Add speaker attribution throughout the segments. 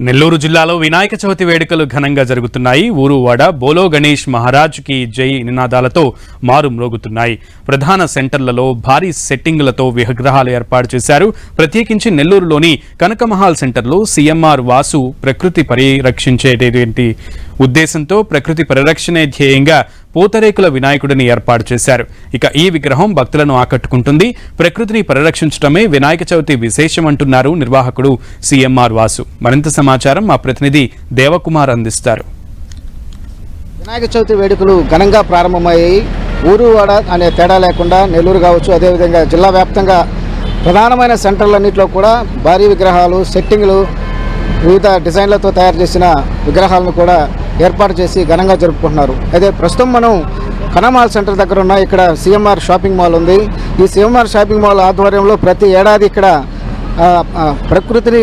Speaker 1: నెల్లూరు జిల్లాలో వినాయక చవితి వేడుకలు ఘనంగా జరుగుతున్నాయి. ఊరువాడ బోలో గణేష్ మహారాజ్కి జై నినాదాలతో మారు మ్రోగుతున్నాయి. ప్రధాన సెంటర్లలో భారీ సెట్టింగులతో విగ్రహాలు ఏర్పాటు చేశారు. ప్రత్యేకించి నెల్లూరులోని కనకమహాల్ సెంటర్లో సీఎంఆర్ వాసు ప్రకృతి పరిరక్షించేటువంటి ఉద్దేశంతో ప్రకృతి పరిరక్షణే ధ్యేయంగా పూతరేకుల వినాయకుడిని ఏర్పాటు చేశారు. ఇక ఈ విగ్రహం భక్తులను ఆకట్టుకుంటుంది. ప్రకృతిని పరిరక్షించడమే వినాయక చవితి విశేషం అంటున్నారు నిర్వాహకుడు సీఎంఆర్ వాసు. మరింత సమాచారం మా ప్రతినిధి దేవకుమార్ అందిస్తారు.
Speaker 2: వినాయక చవితి వేడుకలు ఘనంగా ప్రారంభమయ్యాయి. ఊరువాడ అనే తేడా లేకుండా నెల్లూరు కావచ్చు, అదేవిధంగా జిల్లా వ్యాప్తంగా ప్రధానమైన సెంటర్లన్నింటిలో కూడా భారీ విగ్రహాలు, సెట్టింగ్లు, వివిధ డిజైన్లతో తయారు చేసిన విగ్రహాలను కూడా ఏర్పాటు చేసి ఘనంగా జరుపుకుంటున్నారు. అయితే ప్రస్తుతం మనం కనకమహాల్ సెంటర్ దగ్గర ఉన్న ఇక్కడ సీఎంఆర్ షాపింగ్ మాల్ ఉంది. ఈ సీఎంఆర్ షాపింగ్ మాల్ ఆధ్వర్యంలో ప్రతి ఏడాది ఇక్కడ ప్రకృతిని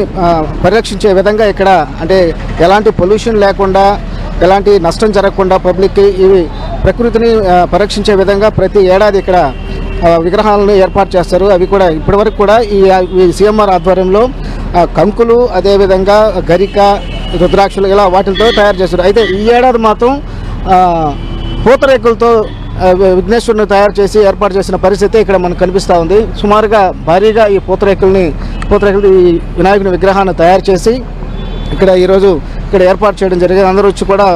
Speaker 2: పరిరక్షించే విధంగా ఇక్కడ అంటే ఎలాంటి పొల్యూషన్ లేకుండా, ఎలాంటి నష్టం జరగకుండా పబ్లిక్కి ఇవి ప్రకృతిని పరిరక్షించే విధంగా ప్రతి ఏడాది ఇక్కడ విగ్రహాలను ఏర్పాటు చేస్తారు. అవి కూడా ఇప్పటివరకు కూడా ఈ సీఎంఆర్ ఆధ్వర్యంలో కంకులు, అదేవిధంగా గరిక, రుద్రాక్షలు ఇలా వాటితో తయారు చేస్తారు. అయితే ఈ ఏడాది మాత్రం పూతరేకులతో విఘ్నేశ్వరుని తయారు చేసి ఏర్పాటు చేసిన పరిస్థితి ఇక్కడ మనకు కనిపిస్తూ ఉంది. సుమారుగా భారీగా ఈ పూతరేకులు ఈ వినాయకుని విగ్రహాన్ని తయారు చేసి ఇక్కడ ఈరోజు ఇక్కడ ఏర్పాటు చేయడం జరిగింది. అందరూ వచ్చి కూడా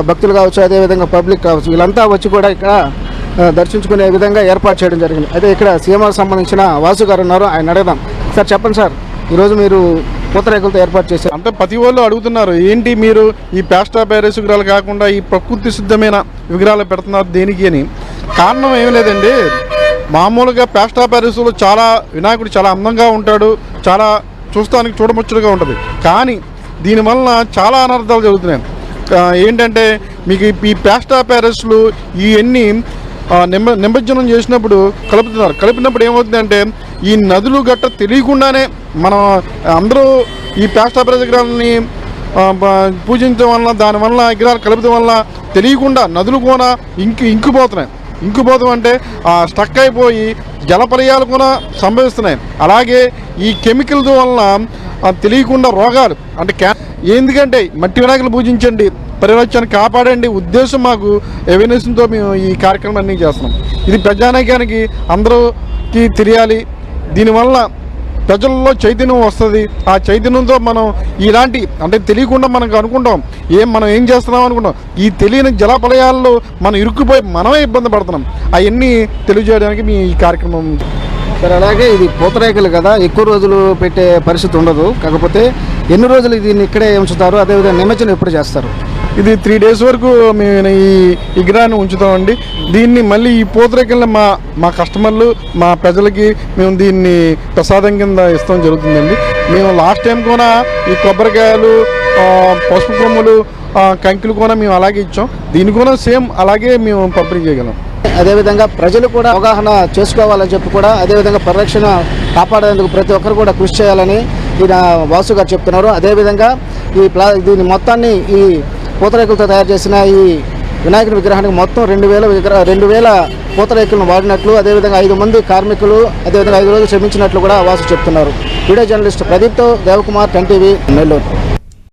Speaker 2: భక్తులు కావచ్చు, అదేవిధంగా పబ్లిక్ కావచ్చు, వీళ్ళంతా వచ్చి కూడా ఇక్కడ దర్శించుకునే విధంగా ఏర్పాటు చేయడం జరిగింది. అయితే ఇక్కడ సీఎంఆర్ సంబంధించిన వాసు గారు ఉన్నారు, ఆయన అడగదాం. సార్ చెప్పండి సార్, ఈరోజు మీరు పూతరేకులతో ఏర్పాటు చేశారు
Speaker 3: అంటే ప్రతి వాళ్ళు అడుగుతున్నారు, ఏంటి మీరు ఈ ప్లాస్టర్ ప్యారిస్ విగ్రహాలు కాకుండా ఈ ప్రకృతి సిద్ధమైన విగ్రహాలు పెడుతున్నారు దేనికి అని. కారణం ఏమి లేదండి, మామూలుగా ప్లాస్టర్ ప్యారిస్లో చాలా వినాయకుడు చాలా అందంగా ఉంటాడు, చాలా చూస్తానికి చూడముచ్చటగా ఉంటుంది. కానీ దీనివల్ల చాలా అనర్థాలు జరుగుతున్నాయి. ఏంటంటే మీకు ఈ ప్లాస్టర్ ప్యారిస్లు ఇవన్నీ నిమజ్జనం చేసినప్పుడు కలిపినప్పుడు ఏమవుతుందంటే ఈ నదులు గట్ట తెలియకుండానే మనం అందరూ ఈ ప్లాస్టర్ ప్యారిస్ విగ్రహాలని పూజించడం వల్ల, దానివల్ల విగ్రహాలు కలపడం వల్ల తెలియకుండా నదులు కూడా ఇంకిపోతాం అంటే స్టక్ అయిపోయి జలపర్యాలు కూడా సంభవిస్తున్నాయి. అలాగే ఈ కెమికల్స్ వల్ల తెలియకుండా రోగాలు అంటే ఎందుకంటే మట్టి వినాయకులు పూజించండి, పరిరక్షణ కాపాడండి ఉద్దేశం మాకు అవేర్నెస్తో మేము ఈ కార్యక్రమం అన్నీ చేస్తున్నాం. ఇది ప్రజానీకానికి అందరికీ తెలియాలి. దీనివల్ల ప్రజల్లో చైతన్యం వస్తుంది. ఆ చైతన్యంతో మనం ఇలాంటి అంటే తెలియకుండా మనకు అనుకుంటాం మనం ఏం చేస్తున్నాం అనుకుంటాం. ఈ తెలియని జలప్రలయాల్లో మనం ఇరుక్కుపోయి మనమే ఇబ్బంది పడుతున్నాం. అవన్నీ తెలియజేయడానికి మీ ఈ కార్యక్రమం.
Speaker 2: సరే, అలాగే ఇది పూతరేకులు కదా, ఎక్కువ రోజులు పెట్టే పరిస్థితి ఉండదు. కాకపోతే ఎన్ని రోజులు దీన్ని ఇక్కడే ఉంచుతారు, అదేవిధంగా నిమజ్జనం ఎప్పుడు చేస్తారు?
Speaker 3: ఇది 3 days వరకు మేము ఈ విగ్రహాన్ని ఉంచుతామండి. దీన్ని మళ్ళీ ఈ పూతరేకుల్ని మా కస్టమర్లు, మా ప్రజలకి మేము దీన్ని ప్రసాదం కింద ఇస్తాం జరుగుతుందండి. మేము లాస్ట్ టైం కూడా ఈ కొబ్బరికాయలు, పసుపు కొమ్ములు, కంకులు కూడా మేము అలాగే ఇచ్చాం. దీన్ని కూడా సేమ్ అలాగే మేము పంపిణీ చేయగలం.
Speaker 2: అదేవిధంగా ప్రజలు కూడా అవగాహన చేసుకోవాలని చెప్పి కూడా, అదేవిధంగా పరిరక్షణ కాపాడేందుకు ప్రతి ఒక్కరు కూడా కృషి చేయాలని ఈయన వాసు గారు చెప్తున్నారు. అదేవిధంగా దీని మొత్తాన్ని ఈ పూతరేకులతో తయారు చేసిన ఈ వినాయకుడి విగ్రహానికి మొత్తం 2000 పూతరేకులను వాడినట్లు, అదేవిధంగా 5 మంది కార్మికులు, అదేవిధంగా 5 రోజులు శ్రమించినట్లు కూడా వాసు చెప్తున్నారు. వీడియో జర్నలిస్ట్ ప్రదీప్తో దేవకుమార్, 10 TV, నెల్లూరు.